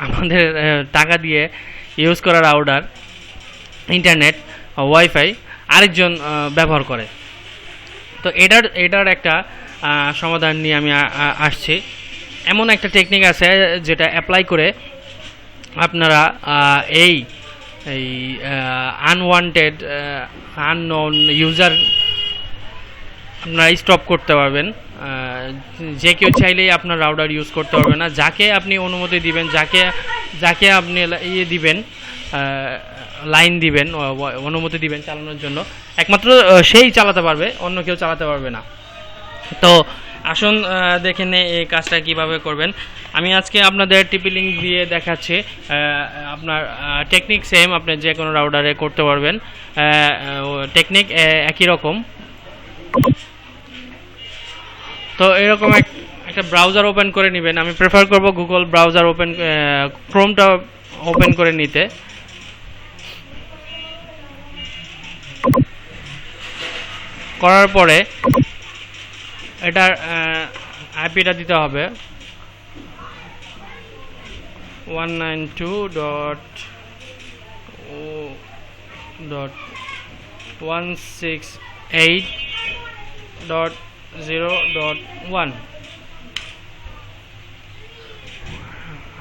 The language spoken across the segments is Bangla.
আমাদের টাকা দিয়ে ইউজ করা রাউটার, ইন্টারনেট, ওয়াইফাই আরেকজন ব্যবহার করে। তো এটার একটা সমাধান নিয়ে আমি আসছি। এমন একটা টেকনিক আছে যেটা অ্যাপ্লাই করে আপনারা এই আনওয়ান্টেড আননোন ইউজার আপনারা স্টপ করতে পারবেন। যে কেউ চাইলেই আপনার রাউটার ইউজ করতে পারবে না। যাকে আপনি অনুমতি দিবেন, যাকে আপনি দিবেন, লাইন দিবেন, অনুমতি দিবেন চালানোর জন্য, একমাত্র সেই চালাতে পারবে, অন্য কেউ চালাতে পারবে না। তো আসুন দেখে নে এই কাজটা কিভাবে করবেন। আমি আজকে আপনাদের টিপি লিঙ্ক দিয়ে দেখাচ্ছি। আপনার টেকনিক সেম, আপনি যে কোনো রাউটারে করতে পারবেন। টেকনিক একই রকম। তো এরকম একটা ব্রাউজার ওপেন করে নেবেন। আমি প্রেফার করব গুগল ব্রাউজার ক্রোমটা ওপেন করে নিতে। করার পরে এটার আইপিটা দিতে হবে 192.168.0.1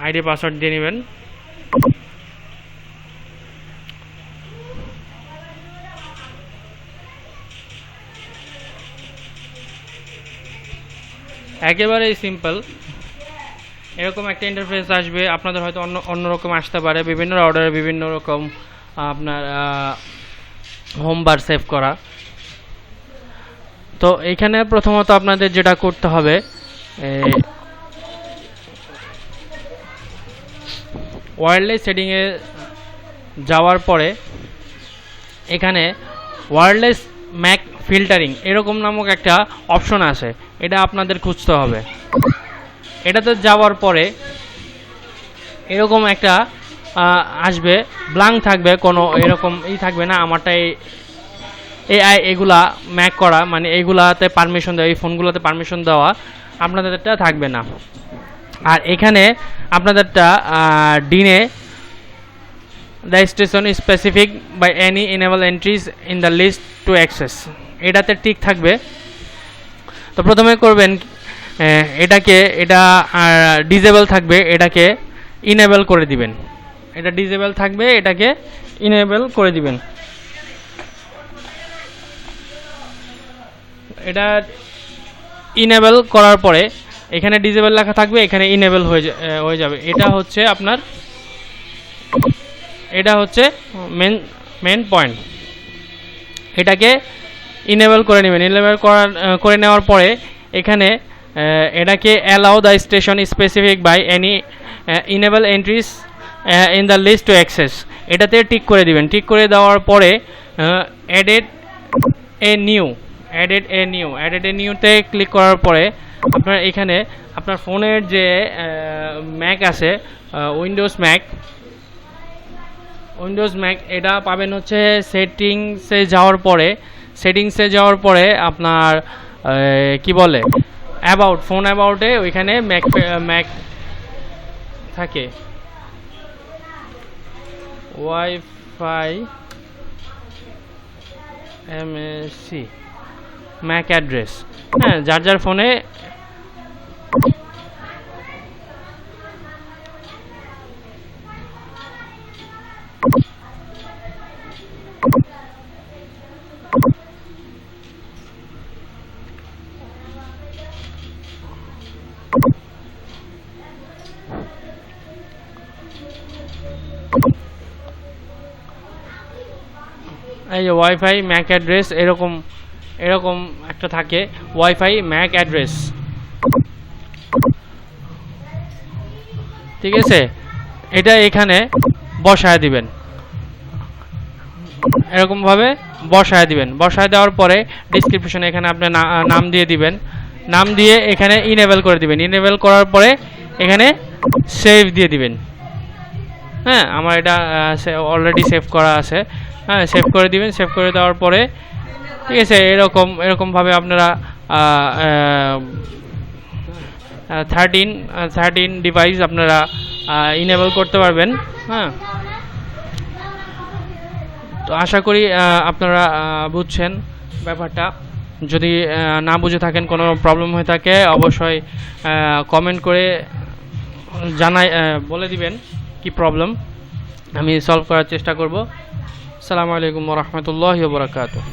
আইডি পাসওয়ার্ড দিয়ে নেবেন। একেবারেই সিম্পল। এরকম একটা ইন্টারফেস আসবে। আপনাদের হয়তো অন্যরকম আসতে পারে। বিভিন্ন রাউটারে বিভিন্ন রকম আপনার হোম বার সেভ করা। তো এইখানে প্রথমত আপনাদের যেটা করতে হবে, ওয়্যারলেস সেটিংয়ে যাওয়ার পরে এখানে ওয়্যারলেস ম্যাক ফিল্টারিং এরকম নামক একটা অপশন আছে, এটা আপনাদের খুঁজতে হবে। এটাতে যাওয়ার পরে এরকম একটা আসবে, ব্ল্যাঙ্ক থাকবে, কোনো এরকম থাকবে না। আমারটাই এগুলা ম্যাক করা, মানে এইগুলাতে পারমিশন দেওয়া, এই ফোনগুলোতে পারমিশন দেওয়া, আপনাদেরটা থাকবে না। আর এখানে আপনাদেরটা deny the station specific by any enable entries in the list to access, এটাতে টিক থাকবে। তো প্রথমে করবেন এটা ডিজেবল থাকবে, এটাকে ইনেবল করে দিবেন। এটা ডিজেবল থাকবে, এটাকে ইনেবল করে দিবেন। এটা ইনেবল করার পরে এখানে ডিজেবল লেখা থাকবে, এখানে ইনেবল হয়ে যাবে। এটা হচ্ছে মেন পয়েন্ট। এটাকে ইনেবল করে নেবেন। ইনেবল করে নেওয়ার পরে এখানে এটাকে allow the station specific by any enable entries in the list to access, এটাতে টিক করে দিবেন। টিক করে দেওয়ার পরে অ্যাডেড এ নিউতে ক্লিক করার পরে আপনার এখানে আপনার ফোনের যে ম্যাক আছে, উইন্ডোজ ম্যাক, এটা পাবেন হচ্ছে সেটিংসে যাওয়ার পরে আপনার কি বলে ফোন অ্যাবাউটে ওইখানে ম্যাক থাকে, ওয়াইফাই এমএসসি ম্যাক অ্যাড্রেস। হ্যাঁ, যার ফোনে এই যে ওয়াইফাই ম্যাক অ্যাড্রেস এরকম একটা থাকে, ওয়াইফাই ম্যাক অ্যাড্রেস। ঠিক আছে, এটা এখানে বসায় দিবেন, এরকম ভাবে বসায় দিবেন। বসায় দেওয়ার পরে ডেসক্রিপশনে এখানে আপনি নাম দিয়ে দিবেন। নাম দিয়ে এখানে ইনেবল করে দিবেন। ইনেবল করার পরে এখানে সেভ দিয়ে দিবেন। হ্যাঁ, আমার এটা অলরেডি সেভ করা আছে। হ্যাঁ, সেভ করে দিবেন। সেভ করে দেওয়ার পরে ঠিক আছে, এরকমভাবে আপনারা 13 ডিভাইস আপনারা ইনেবল করতে পারবেন। হ্যাঁ, তো আশা করি আপনারা বুঝছেন ব্যাপারটা। যদি না বুঝে থাকেন, কোনো প্রবলেম হয়ে থাকে, অবশ্যই কমেন্ট করে বলে দিবেন কি প্রবলেম, আমি সলভ করার চেষ্টা করব। আসসালামু আলাইকুম ওয়া রাহমাতুল্লাহি ওয়া বারাকাতুহু।